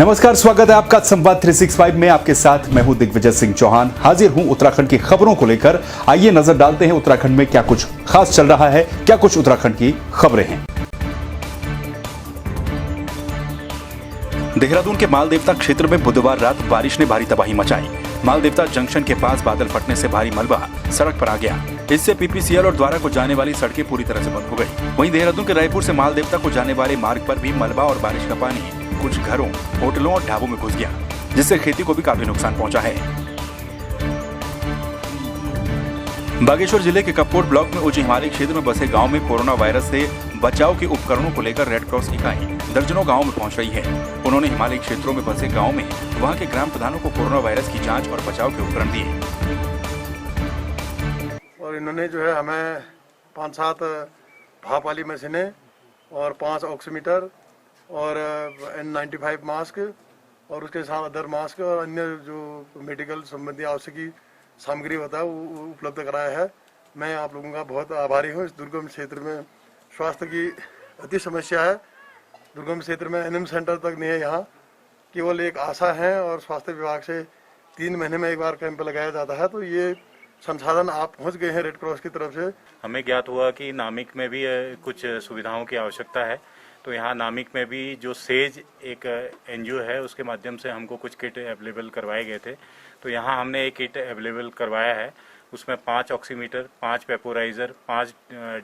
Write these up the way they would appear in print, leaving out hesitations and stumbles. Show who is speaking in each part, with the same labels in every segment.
Speaker 1: नमस्कार, स्वागत है आपका संवाद 365 में। आपके साथ मैं हूं दिग्विजय सिंह चौहान। हाजिर हूं उत्तराखंड की खबरों को लेकर। आइए नजर डालते हैं उत्तराखंड में क्या कुछ खास चल रहा है, क्या कुछ उत्तराखंड की खबरें हैं। देहरादून के मालदेवता क्षेत्र में बुधवार रात बारिश ने भारी तबाही मचाई। मालदेवता जंक्शन के पास बादल फटने से भारी मलबा सड़क पर आ गया। इससे पीपीसीएल और द्वारा को जाने वाली सड़कें पूरी तरह से बंद हो गई। वहीं देहरादून के रायपुर से मालदेवता को जाने वाले मार्ग पर भी मलबा और बारिश का पानी कुछ घरों, होटलों और ढाबों में घुस गया, जिससे खेती को भी काफी नुकसान पहुंचा है। बागेश्वर जिले के कपकोट ब्लॉक में उच्च हिमालयी क्षेत्र में बसे गांव में कोरोना वायरस से बचाव के उपकरणों को लेकर रेड क्रॉस इकाई दर्जनों गांवों में पहुंच रही है। उन्होंने हिमालयी क्षेत्रों में बसे गांव में वहां के ग्राम प्रधानों को कोरोना वायरस की जांच और बचाव के उपकरण दिए।
Speaker 2: और इन्होंने जो है हमें 5-7 भाप वाली मशीनें और 5 ऑक्सीमीटर और N95 मास्क और उसके साथ अदर मास्क और अन्य जो मेडिकल संबंधी आवश्यक सामग्री होता है वो उपलब्ध कराया है। मैं आप लोगों का बहुत आभारी हूँ। इस दुर्गम क्षेत्र में स्वास्थ्य की अति समस्या है। दुर्गम क्षेत्र में एनएम सेंटर तक नहीं है। यहाँ केवल एक आशा है और स्वास्थ्य विभाग से 3 महीने में एक बार कैंप लगाया जाता है। तो ये संसाधन आप पहुँच गए हैं रेड क्रॉस की तरफ से।
Speaker 3: हमें ज्ञात हुआ कि नामिक में भी कुछ सुविधाओं की आवश्यकता है, तो यहाँ नामिक में भी जो सेज एक एनजीओ है उसके माध्यम से हमको कुछ किट अवेलेबल करवाए गए थे। तो यहाँ हमने एक किट अवेलेबल करवाया है। उसमें 5 ऑक्सीमीटर, 5 वेपोराइजर, 5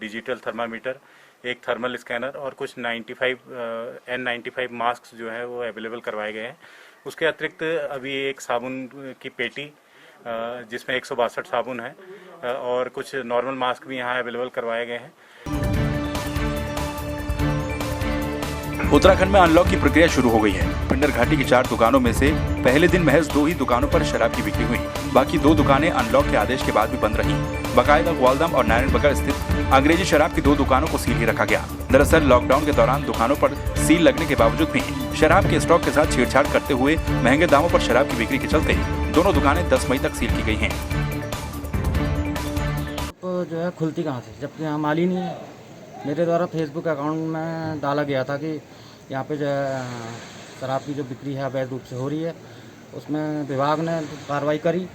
Speaker 3: डिजिटल थर्मामीटर, एक थर्मल स्कैनर और कुछ N95 मास्क जो है वो अवेलेबल करवाए गए हैं। उसके अतिरिक्त अभी एक साबुन की पेटी जिसमें 162 साबुन है और कुछ नॉर्मल मास्क भी यहाँ अवेलेबल करवाए गए हैं।
Speaker 1: उत्तराखंड में अनलॉक की प्रक्रिया शुरू हो गई है। पिंडर घाटी की 4 दुकानों में से पहले दिन महज 2 ही दुकानों पर शराब की बिक्री हुई। बाकी 2 दुकानें अनलॉक के आदेश के बाद भी बंद रहीं। बाकायदा ग्वालदम और नारायणबगर स्थित अंग्रेजी शराब की 2 दुकानों को सील ही रखा गया। दरअसल लॉकडाउन के दौरान दुकानों पर सील लगने के बावजूद भी शराब के स्टॉक के साथ छेड़छाड़ करते हुए महंगे दामों पर शराब की बिक्री के चलते दोनों दुकानें 10 मई तक सील की गई हैं।
Speaker 4: तो जो है खुलती कहाँ से, जबकि यहाँ माल ही नहीं है। मेरे द्वारा फेसबुक अकाउंट में डाला गया था कि यहाँ पे जो है शराब की जो बिक्री है अवैध रूप से हो रही है। उसमें विभाग ने कार्रवाई करी,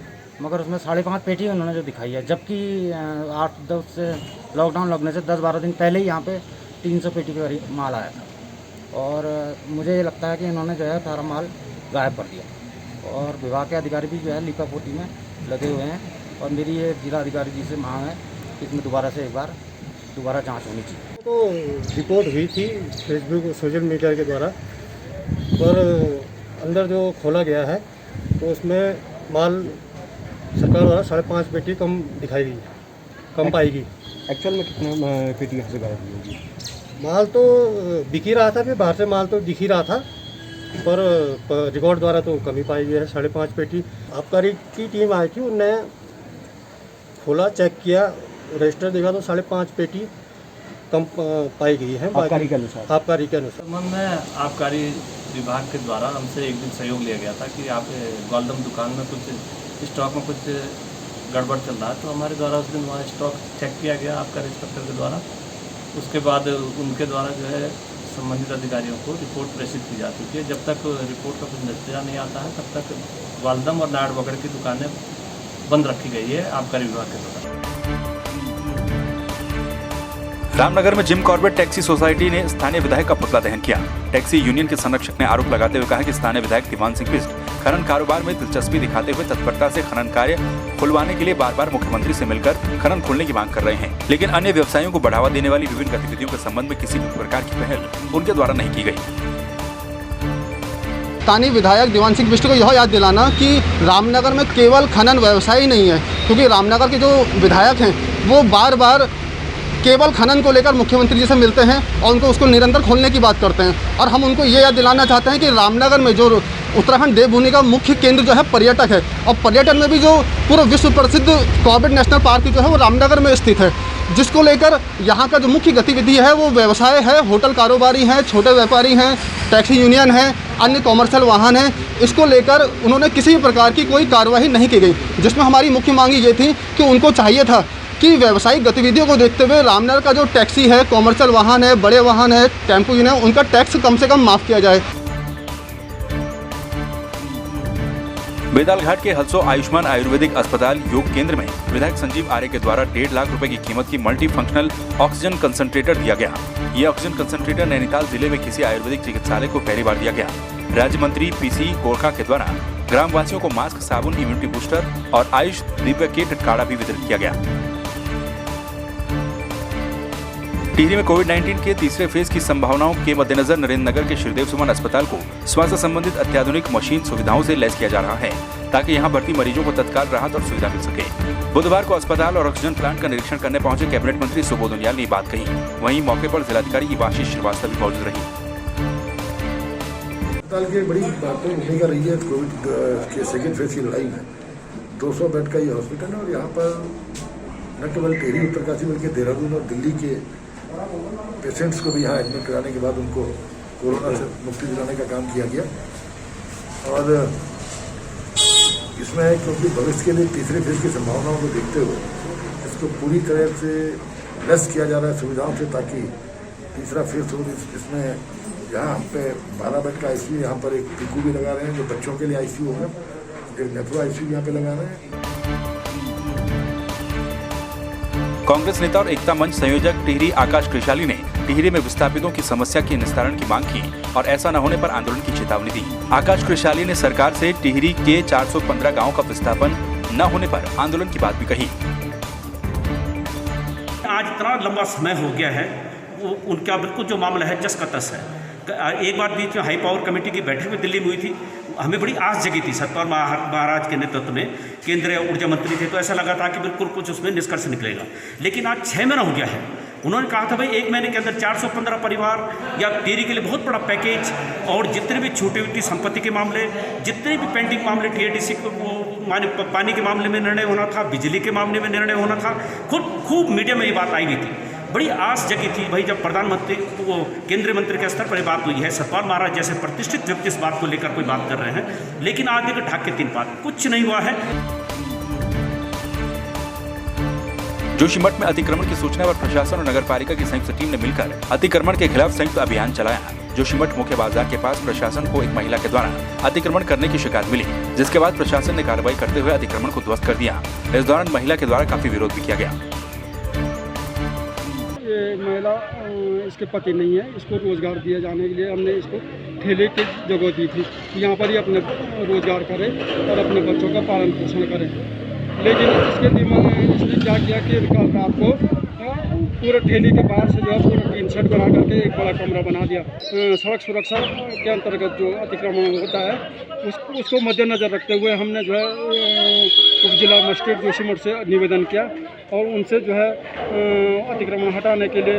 Speaker 4: मगर उसमें 5.5 पेटी उन्होंने जो दिखाई है, जबकि 8-10 से लॉकडाउन लगने से 10-12 दिन पहले ही यहाँ पे 300 पेटी के करीब माल आया था। और मुझे ये लगता है कि इन्होंने जो है सारा माल गायब कर दिया। और विभाग के अधिकारी भी जो है लीपापोती में लगे हुए हैं। और मेरी ये जिला अधिकारी जी से मांग है कि इसमें दोबारा से एक बार दोबारा जांच होनी चाहिए।
Speaker 5: तो रिपोर्ट हुई थी फेसबुक सोशल मीडिया के द्वारा, पर अंदर जो खोला गया है तो उसमें माल सरकार द्वारा 5.5 पेटी कम दिखाई गई, कम पाएगी।
Speaker 6: एक्चुअल में कितने पेटी यहाँ से गायब हुई होगी?
Speaker 5: माल तो बिक ही रहा था, फिर बाहर से माल तो दिख ही रहा था, पर रिकॉर्ड द्वारा तो कमी पाई गई है 5.5 पेटी। आबकारी की टीम आई थी, उनने खोला, चेक किया, रजिस्टर देखा तो 5.5 पेटी कम पाई गई है
Speaker 6: आबकारी के अनुसार।
Speaker 5: आबकारी के अनुसार
Speaker 7: संबंध में आबकारी विभाग के द्वारा हमसे एक दिन सहयोग लिया गया था कि आप ग्वालदम दुकान में कुछ स्टॉक में कुछ गड़बड़ चल रहा है। तो हमारे द्वारा उस दिन वहाँ स्टॉक चेक किया गया आबकारी इंस्पेक्टर के द्वारा। उसके बाद उनके द्वारा जो है संबंधित अधिकारियों को रिपोर्ट प्रेषित की जा चुकी है। जब तक रिपोर्ट का कुछ नतीजा नहीं आता है तब तक ग्वालदम और नारायणबगर की दुकानें बंद रखी गई है आबकारी विभाग के द्वारा।
Speaker 1: रामनगर में जिम कॉर्बेट टैक्सी सोसाइटी ने स्थानीय विधायक का पुतला दहन किया। टैक्सी यूनियन के संरक्षक ने आरोप लगाते हुए कहा कि स्थानीय विधायक दीवान सिंह बिष्ट खनन कारोबार में दिलचस्पी दिखाते हुए तत्परता से खनन कार्य खुलवाने के लिए बार-बार मुख्यमंत्री से मिलकर खनन खोलने की मांग कर रहे हैं, लेकिन अन्य व्यवसायियों को बढ़ावा देने वाली विभिन्न गतिविधियों के संबंध में किसी भी प्रकार की पहल उनके द्वारा नहीं की गई।
Speaker 8: स्थानीय विधायक दीवान सिंह बिष्ट को यह याद दिलाना कि रामनगर में केवल खनन व्यवसाय ही नहीं है, क्योंकि रामनगर के जो विधायक हैं वो बार बार केवल खनन को लेकर मुख्यमंत्री जी से मिलते हैं और उनको उसको निरंतर खोलने की बात करते हैं। और हम उनको ये याद दिलाना चाहते हैं कि रामनगर में जो उत्तराखंड देवभूमि का मुख्य केंद्र जो है पर्यटक है, और पर्यटन में भी जो पूरा विश्व प्रसिद्ध कॉर्बेट नेशनल पार्क जो है वो रामनगर में स्थित है, जिसको लेकर यहाँ का जो मुख्य गतिविधि है वो व्यवसाय है। होटल कारोबारी हैं, छोटे व्यापारी हैं, टैक्सी यूनियन है, अन्य कॉमर्शियल वाहन हैं। इसको लेकर उन्होंने किसी भी प्रकार की कोई कार्रवाई नहीं की गई, जिसमें हमारी मुख्य मांग ये थी कि उनको चाहिए था कि व्यावसायिक गतिविधियों को देखते हुए रामनगर का जो टैक्सी है, कॉमर्शियल वाहन है, बड़े वाहन है, टेम्पो यूनियन, उनका टैक्स कम से कम माफ़ किया जाए।
Speaker 1: बेताल घाट के हल्सो आयुष्मान आयुर्वेदिक अस्पताल योग केंद्र में विधायक संजीव आर्य के द्वारा 1.5 लाख रुपए की कीमत की मल्टी फंक्शनल ऑक्सीजन कंसंट्रेटर दिया गया। ये ऑक्सीजन कंसंट्रेटर नैनीताल जिले में किसी आयुर्वेदिक चिकित्सालय को पहली बार दिया गया। राज्य मंत्री पीसी गोरखा के द्वारा ग्रामवासियों को मास्क, साबुन, इम्यूनिटी बूस्टर और आयुष दीपक किट काढ़ा भी वितरित किया गया। टिहरी में कोविड-19 के तीसरे फेज की संभावनाओं के मद्देनजर नरेंद्र नगर के श्रीदेव सुमन अस्पताल को स्वास्थ्य संबंधित अत्याधुनिक मशीन सुविधाओं से लैस किया जा रहा है ताकि यहां भर्ती मरीजों को तत्काल राहत और सुविधा मिल सके। बुधवार को अस्पताल और ऑक्सीजन प्लांट का निरीक्षण करने पहुंचे कैबिनेट मंत्री सुबोध उनियाल ने बात कही। वहीं मौके पर जिलाधिकारी इवाशीष श्रीवास्तव भी मौजूद रही।
Speaker 9: अस्पताल की बड़ी भूमिका रही है कोविड के सेकेंड फेज की लड़ाई में। 200 बेड का ये हॉस्पिटल है और यहाँ पर न केवल टिहरी, उत्तरकाशी बल्कि देहरादून और दिल्ली के पेशेंट्स को भी यहाँ एडमिट कराने के बाद उनको कोरोना से मुक्ति दिलाने का काम किया गया। और इसमें क्योंकि भविष्य के लिए तीसरे फेज की संभावनाओं को देखते हुए इसको पूरी तरह से लेस किया जा रहा है सुविधाओं से, ताकि तीसरा फेज हो। इसमें यहाँ पे 12 बेड का आईसीयू, यहाँ पर एक पीकू भी लगा रहे हैं जो बच्चों के लिए आईसीयू होगा, एक नेफ्रो आईसीयू यहाँ पे लगा रहे हैं।
Speaker 1: कांग्रेस नेता और एकता मंच संयोजक टिहरी आकाश कृशाली ने टिहरी में विस्थापितों की समस्या के निस्तारण की मांग की और ऐसा न होने पर आंदोलन की चेतावनी दी। आकाश कृशाली ने सरकार से टिहरी के 415 गांवों का विस्थापन न होने पर आंदोलन की बात भी कही।
Speaker 10: आज इतना लंबा समय हो गया है, वो उनका बिल्कुल जो मामला है जस का तस है। एक बार बीच में हाई पावर कमेटी की बैठक में दिल्ली में हुई थी, हमें बड़ी आस जगी थी। सतपाल महाराज के नेतृत्व में केंद्रीय ऊर्जा मंत्री थे, तो ऐसा लगा था कि बिल्कुल कुछ उसमें निष्कर्ष निकलेगा। लेकिन आज 6 महीना हो गया है। उन्होंने कहा था भाई 1 महीने के अंदर 415 परिवार या टिहरी के लिए बहुत बड़ा पैकेज, और जितने भी छोटी छोटी संपत्ति के मामले, जितने भी पेंडिंग मामले टीएडीसी को पानी के मामले में निर्णय होना था, बिजली के मामले में निर्णय होना था, खूब मीडिया में ये बात आई हुई थी। बड़ी आस जगी थी भाई जब प्रधानमंत्री वो केंद्रीय मंत्री के स्तर पर ये बात हुई है। सतपाल महाराज जैसे प्रतिष्ठित व्यक्ति इस बात को लेकर कोई बात कर रहे हैं, लेकिन आज देखो ढाक के 3 बात, कुछ नहीं हुआ है।
Speaker 1: जोशीमठ में अतिक्रमण की सूचना पर प्रशासन और नगर पालिका की संयुक्त टीम ने मिलकर अतिक्रमण के खिलाफ संयुक्त अभियान चलाया। जोशीमठ मुख्य बाजार के पास प्रशासन को एक महिला के द्वारा अतिक्रमण करने की शिकायत मिली, जिसके बाद प्रशासन ने कार्रवाई करते हुए अतिक्रमण को ध्वस्त कर दिया। इस दौरान महिला के द्वारा काफी विरोध भी किया गया।
Speaker 11: ये महिला इसके पति नहीं है, इसको रोजगार दिए जाने के लिए हमने इसको ठेले की जगह दी थी, यहाँ पर ही अपने रोजगार करे और अपने बच्चों का पालन पोषण करे। लेकिन इसके दिमाग में इसने क्या किया कि कल रात को पूरे ठेले के बाहर से जो है पूरा टीन सेट बना करके एक बड़ा कमरा बना दिया। सड़क सुरक्षा के अंतर्गत जो अतिक्रमण होता है उसको मद्देनजर रखते हुए हमने जो है उप जिला मजिस्ट्रेट जोशीमठ से निवेदन किया और उनसे जो है अतिक्रमण हटाने के लिए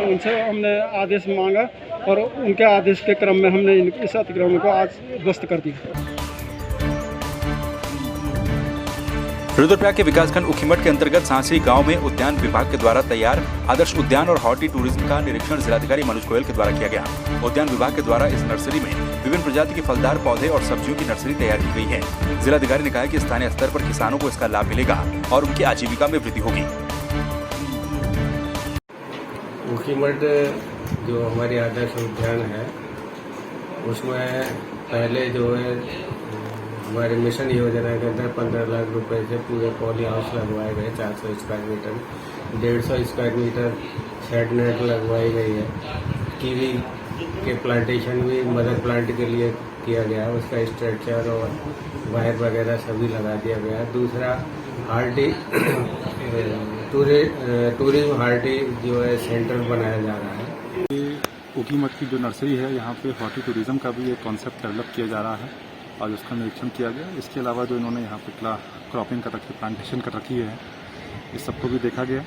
Speaker 11: उनसे हमने आदेश मांगा और उनके आदेश के क्रम में हमने इस अतिक्रमण को आज ध्वस्त कर दिया।
Speaker 1: रुद्रप्रयाग के विकासखंड उखीमठ के अंतर्गत सांसरी गांव में उद्यान विभाग के द्वारा तैयार आदर्श उद्यान और हॉर्टी टूरिज्म का निरीक्षण जिलाधिकारी मनोज गोयल के द्वारा किया गया। उद्यान विभाग के द्वारा इस नर्सरी में विभिन्न प्रजाति के फलदार पौधे और सब्जियों की नर्सरी तैयार की गई है। जिलाधिकारी ने कहा कि स्थानीय स्तर पर किसानों को इसका लाभ मिलेगा और उनकी आजीविका में वृद्धि होगी।
Speaker 12: उखीमठ जो हमारी आदर्श उद्यान है उसमें पहले जो है हमारे मिशन योजना के अंदर 15 लाख रुपए से पूरे पॉली हाउस लगवाए गए 400 square metre, 150 square metre shade net लगवाई गई है। कीवी के प्लांटेशन भी मदर प्लांट के लिए किया गया, उसका स्ट्रक्चर और वायर वगैरह सभी लगा दिया गया। दूसरा हार्टी टूरिज्म हार्टी जो है सेंटर बनाया जा रहा है।
Speaker 13: उखीमठ की जो नर्सरी है यहाँ पे हॉर्टी टूरिज्म का भी एक कॉन्सेप्ट डेवलप किया जा रहा है, आज उसका निरीक्षण किया गया। इसके अलावा जो इन्होंने यहाँ पे क्रॉपिंग कर रखी, प्लांटेशन कर रखी है, इस सबको भी देखा गया।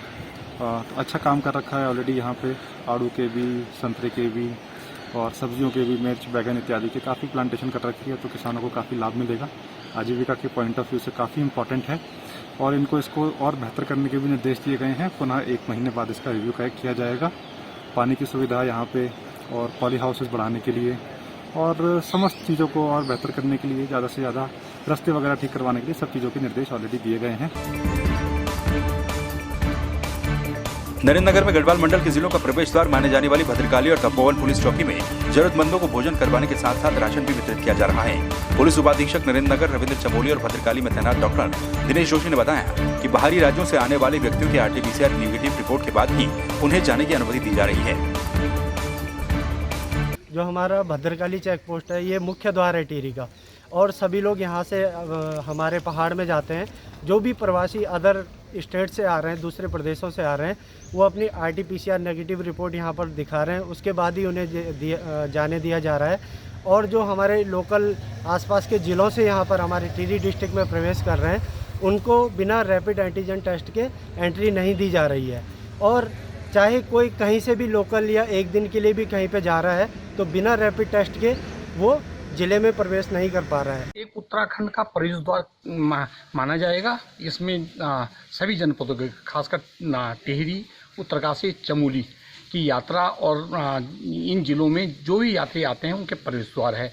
Speaker 13: तो अच्छा काम कर रखा है ऑलरेडी। यहाँ पे आड़ू के भी, संतरे के भी और सब्जियों के भी, मिर्च, बैगन इत्यादि के काफ़ी प्लांटेशन कर रखी है, तो किसानों को काफ़ी लाभ मिलेगा। आजीविका के पॉइंट ऑफ व्यू से काफ़ी इंपॉर्टेंट है और इनको इसको और बेहतर करने के भी निर्देश दिए गए हैं। पुनः 1 महीने बाद इसका रिव्यू किया जाएगा। पानी की सुविधा यहाँ पे और पॉली हाउसेस बढ़ाने के लिए और समस्त चीज़ों को और बेहतर करने के लिए, ज़्यादा से ज़्यादा रास्ते वगैरह ठीक करवाने के लिए सब चीज़ों के निर्देश ऑलरेडी दिए गए हैं।
Speaker 1: नरेंद्र नगर में गढ़वाल मंडल के जिलों का प्रवेश द्वार माने जाने वाली भद्रकाली और तपोवन पुलिस चौकी में जरूरतमंदों को भोजन करवाने के साथ साथ राशन भी वितरित किया जा रहा है। पुलिस उपाधीक्षक नरेंद्र नगर रविंद्र चमोली और भद्रकाली में तैनात डॉक्टर दिनेश जोशी ने बताया कि बाहरी राज्यों से आने वाले व्यक्तियों के RT-PCR नेगेटिव रिपोर्ट के बाद ही उन्हें जाने की अनुमति दी जा रही है।
Speaker 5: जो हमारा भद्रकाली चेक पोस्ट है ये मुख्य द्वार है टिहरी का, और सभी लोग यहाँ से हमारे पहाड़ में जाते हैं। जो भी प्रवासी अदर स्टेट से आ रहे हैं, दूसरे प्रदेशों से आ रहे हैं, वो अपनी RT-PCR नेगेटिव रिपोर्ट यहाँ पर दिखा रहे हैं, उसके बाद ही उन्हें जाने दिया जा रहा है। और जो हमारे लोकल आसपास के ज़िलों से यहाँ पर हमारे टिहरी डिस्ट्रिक्ट में प्रवेश कर रहे हैं, उनको बिना रैपिड एंटीजन टेस्ट के एंट्री नहीं दी जा रही है। और चाहे कोई कहीं से भी लोकल या एक दिन के लिए भी कहीं पे जा रहा है तो बिना रैपिड टेस्ट के वो जिले में प्रवेश नहीं कर पा रहा है।
Speaker 14: एक उत्तराखंड का प्रवेश द्वार माना जाएगा। इसमें सभी जनपदों के खासकर टिहरी, उत्तरकाशी, चमोली की यात्रा और इन जिलों में जो भी यात्री आते हैं उनके प्रवेश द्वार है।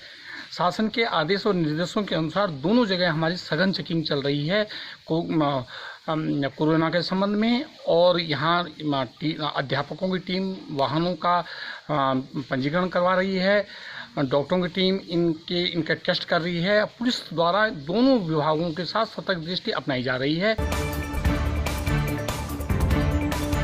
Speaker 14: शासन के आदेश और निर्देशों के अनुसार दोनों जगह हमारी सघन चेकिंग चल रही है कोरोना के संबंध में, और यहाँ अध्यापकों की टीम वाहनों का पंजीकरण करवा रही है, डॉक्टरों की टीम इनका टेस्ट कर रही है। पुलिस द्वारा दोनों विभागों के साथ सतर्क दृष्टि अपनाई जा रही है।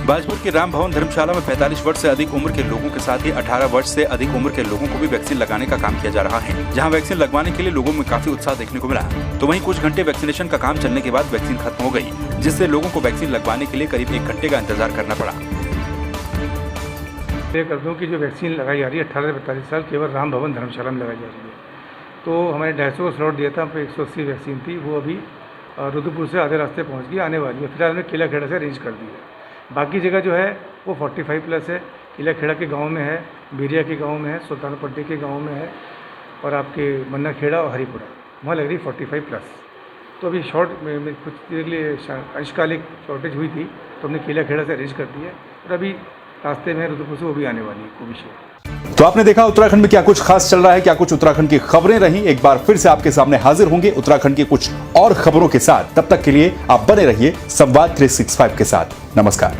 Speaker 1: बाजपुर की राम भवन धर्मशाला में 45 वर्ष से अधिक उम्र के लोगों के साथ ही 18 वर्ष से अधिक उम्र के लोगों को भी वैक्सीन लगाने का काम किया जा रहा है, जहां वैक्सीन लगवाने के लिए लोगों में काफी उत्साह देखने को मिला। तो वहीं कुछ घंटे वैक्सीनेशन का काम चलने के बाद वैक्सीन खत्म हो गई, जिससे लोगों को वैक्सीन लगवाने के लिए करीब 1 घंटे का इंतजार करना पड़ा।
Speaker 15: कर दूं कि जो वैक्सीन लगाई जा रही है 18 से 45 साल केवल राम भवन धर्मशाला में लगाई जा रही है। तो हमारे 250 को स्लॉट दिया था, हम पे 180 वैक्सीन थी, वो अभी रुद्रपुर से आधे रास्ते पहुंच गई, आने वाली है। फिलहाल हमने किला खेड़ा से अरेंज कर दी है। बाकी जगह जो है वो 45+ है। किला खेड़ा के गाँव में है, बीरिया के गाँव में है, सुल्तानपट्टी के गाँव में है, और आपके मन्ना खेड़ा और हरिपुरा वहाँ लग रही 45+। तो अभी शॉर्ट में कुछ देर के लिए अंशकालिक शॉर्टेज हुई थी, तो हमने किला खेड़ा से अरेंज कर दी है, और अभी रास्ते में रुद्रपुर से वो भी आने वाली है कोविशील्ड।
Speaker 1: तो आपने देखा उत्तराखंड में क्या कुछ खास चल रहा है, क्या कुछ उत्तराखंड की खबरें रही। एक बार फिर से आपके सामने हाजिर होंगे उत्तराखंड की कुछ और खबरों के साथ। तब तक के लिए आप बने रहिए संवाद 365 के साथ। नमस्कार।